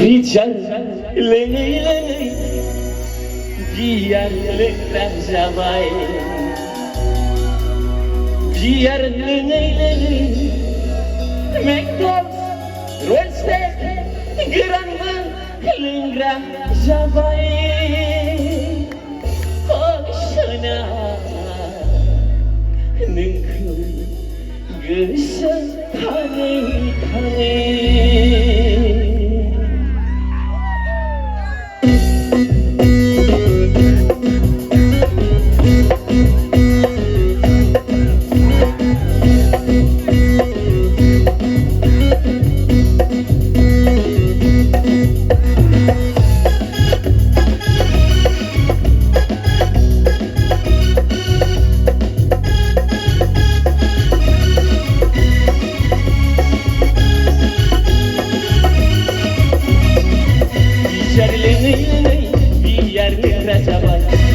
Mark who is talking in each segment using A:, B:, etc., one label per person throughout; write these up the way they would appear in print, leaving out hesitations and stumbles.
A: Bicarleney Biarlenler जाबाय Biarleney McDonald's roll steak गोरानबो लोंग्रा जाबाय सना नोंखौ गोसोखाङै खाङै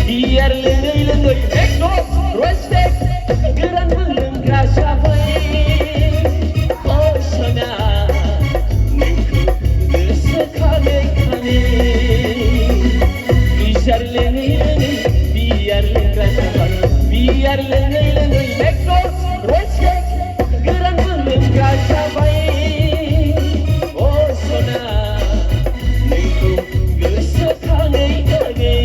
A: Biarleney McDonald's roll steak गोरानबो लोंग्रा जाबाय सना नोंखौ गोसोखाङै खाङै बियार लोंग्रा जाबाय Biarleney McDonald's roll steak गोरानबो लोंग्रा जाबाय सना नोंखौ गोसोखाङै खाङै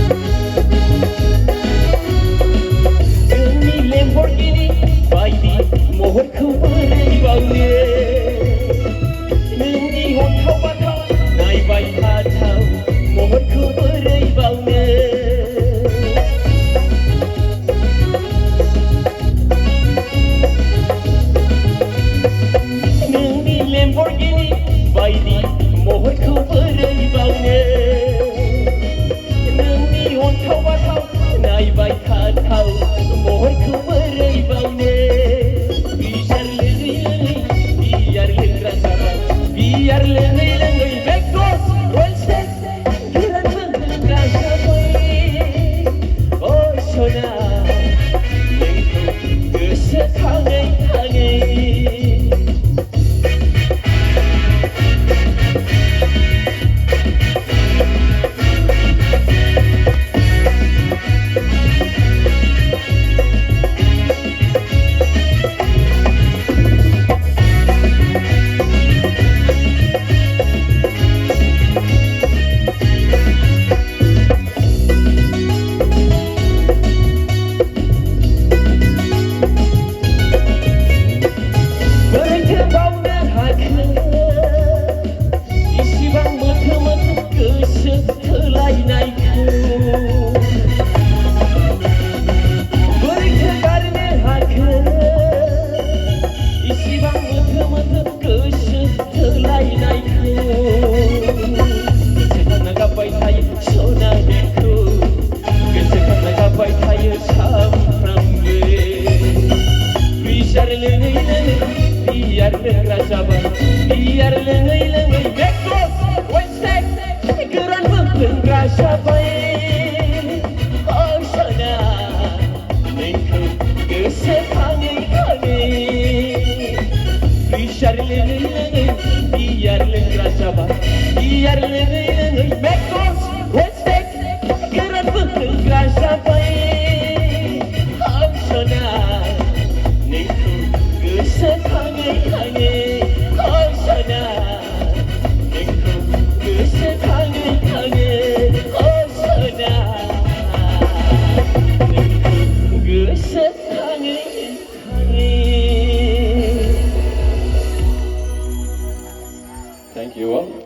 A: Biarleney McDonald's roll steak गोरानबो लोंग्रा जाबाय सना नोंखौ गोसोखाङै खाङै Biarleney McDonald's roll steak गोरानबो लोंग्रा जाबाय सना नोंखौ गोसोखाङै खाङै बियार लोंग्रा जाबाय Biarleney McDonald's roll steak गोरानबो लोंग्रा जाबाय सना नोंखौ गोसोखाङै खाङै Thank you all.